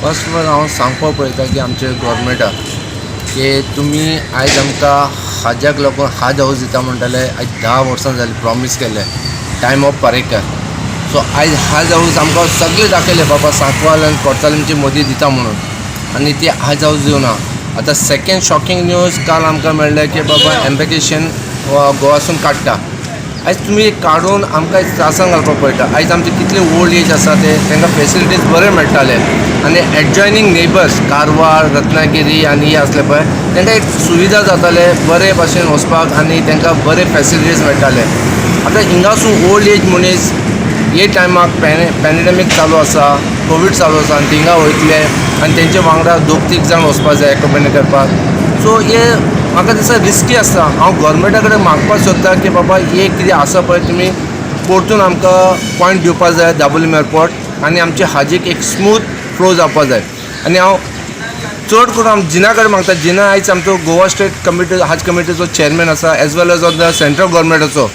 First of all हांव सांगपाक पळयता की आमचे गव्हर्मेंटाक की तुमी आयज आमकां हाज्याक लागून हाज हाऊस दिता म्हणटाले आयज 10 वर्सां जालीं प्रॉमीस केले टायम ऑफ पारेकर. सो आयज हाज हाऊस आमकां सगळे दाखयले बाबा सांकवाल आनी कोर्तालीमची मोदी दिता म्हणून आनी ती हाज हाऊस दिवना. आतां सेकेंड शॉकिंग न्यूज काल आमकां मेळ्ळें की बाबा एम्बॅकेशन गोवासून काडटा. आयज तुमी काडून आमकां त्रासान घालपाक पळयता. आयज आमचे कितले ओल्ड एज आसा ते तांकां फेसिलिटीज बरे मेळटाले आनी एडजॉयनींग नेबर्स कारवार रत्नागिरी आनी हे आसले पळय तांकां एक सुविधा जाताले बरे भाशेन वचपाक आनी तांकां बरे फेसिलिटीज मेळटाले. आतां हिंगासून ओल्ड एज मनीस हे टायमाक पॅन्डेमीक चालू आसा, कोवीड चालू आसा आनी थिंगा वयतले आनी तेंचे वांगडा 2-3 जाण वचपाक जाय एक्कोम्पॅनी करपाक. सो हे म्हाका दिसता रिस्की आसता. हांव गव्हर्मेंटा कडेन मागपाक सोदता की बाबा हे कितें आसा पळय तुमी परतून आमकां पॉयंट दिवपाक जाय दाबोलीम एअरपोर्ट आनी आमचे हाजीक एक स्मूथ फ्लो जावपाक जाय. आनी हांव चड करून हांव जिना कडेन मागता. जिना आयज आमचो गोवा स्टेट कमिटी हज कमिटीचो चेअरमॅन आसा as well as on the central गव्हर्मेंटाचो.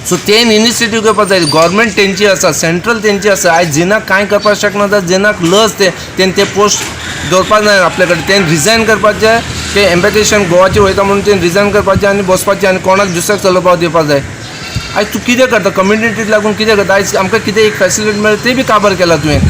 सो तेन इनिशिएटीव करपाक जाय. गव्हर्मेंट तेंची आसा, सेंट्रल तेंची आसा. आयज जिनाक कांय करपाक शकना जाल्यार जिनाक लज ते पोस्ट दवरपाक जाय आपल्या कडेन. तें रिजायन करपाचें ते एम्बॅकेशन गोवाचे वयता म्हणून तें रिजायन करपाचें आनी बसपाचें आनी कोणाक दुसऱ्याक चलोवपाक दिवपाक जाय. आयज तूं कितें करता कम्युनिटीक लागून कितें करता. आयज आमकां कितें एक फॅसिलिटी मेळ्ळी तें बी काबार केला तुवें.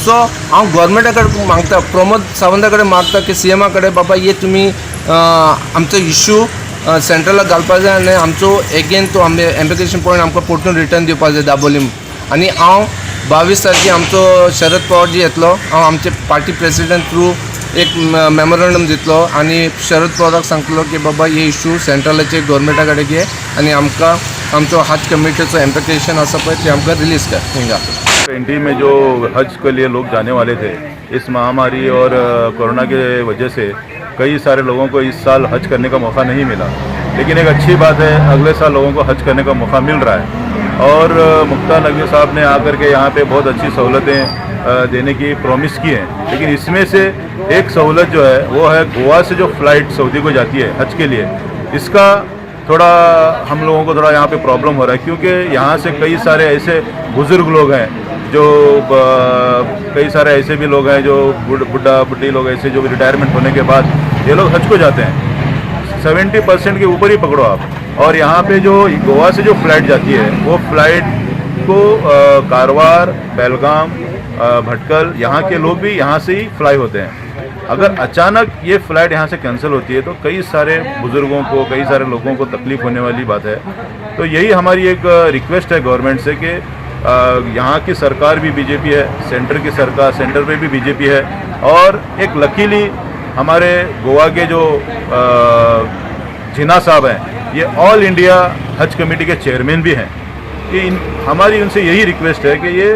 सो हांव गव्हर्मेंटा कडेन मागता, प्रमोद सावंता कडेन मागता की सीएमा कडेन बाबा हे तुमी आमचो इश्यू सेंट्रलाक घालपाक जाय आनी आमचो एगेन तो एम्बॅकेशन पॉयंट आमकां परतून रिटर्न दिवपाक जाय दाबोलीम. आनी हांव 22 तारखेक आमचो शरद पवारजी येतलो. हांव आमचे पार्टी प्रेसिडेंट थ्रू एक मेमोरंडम दितलो आनी शरद पवाराक सांगतलो की बाबा हे इश्यू सेंट्रलाचे गव्हर्मेंटा कडेन घे आनी आमकां आमचो हज कमिटीचो एम्बॅकेशन आसा पळय ते आमकां रिलीज कर हिंगा. 2020 में जो हज के लिए लोग जाने वाले थे, इस महामारी और कोरोना के वजह से कई सारे लोगों को इस साल हज करने का मौका नहीं मिला. लेकिन एक अच्छी बात है, अगले साल लोगों को हज करने का मौका मिल रहा है. और मुख्तार नकवी साहब ने आकर के यहाँ पे बहुत अच्छी सहूलतें देने की प्रॉमिस की है. लेकिन इसमें से एक सहूलत जो है वो है गोवा से जो फ़्लाइट सऊदी को जाती है हज के लिए, इसका थोड़ा हम लोगों को थोड़ा यहाँ पे प्रॉब्लम हो रहा है. क्योंकि यहाँ से कई सारे ऐसे बुज़ुर्ग लोग हैं जो कई सारे ऐसे भी लोग हैं जो बुढ़ा बुढ़ी लोग ऐसे जो रिटायरमेंट होने के बाद ये लोग हज को जाते हैं. 70% के ऊपर ही पकड़ो आप. और यहाँ पे जो गोवा से जो फ़्लाइट जाती है वो फ़्लाइट को कारवार, बेलगाम, भटकल यहाँ के लोग भी यहाँ से ही फ्लाई होते हैं. अगर अचानक ये फ़्लाइट यहाँ से कैंसिल होती है तो कई सारे बुज़ुर्गों को, कई सारे लोगों को तकलीफ़ होने वाली बात है. तो यही हमारी एक रिक्वेस्ट है गवर्नमेंट से कि यहाँ की सरकार भी बीजेपी है, सेंटर की सरकार सेंटर पे भी बीजेपी है. और एक लकीली हमारे गोवा के जो जिना साहब हैं ये ऑल इंडिया हज कमेटी के चेयरमैन भी हैं. कि हमारी उनसे यही रिक्वेस्ट है कि ये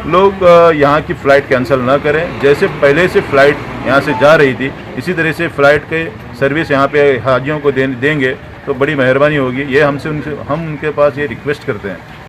लोग यहाँ की फ़्लाइट कैंसिल ना करें. जैसे पहले से फ़्लाइट यहाँ से जा रही थी इसी तरह से फ़्लाइट के सर्विस यहाँ पे हाजियों को देंगे तो बड़ी मेहरबानी होगी. ये हम उनके पास ये रिक्वेस्ट करते हैं.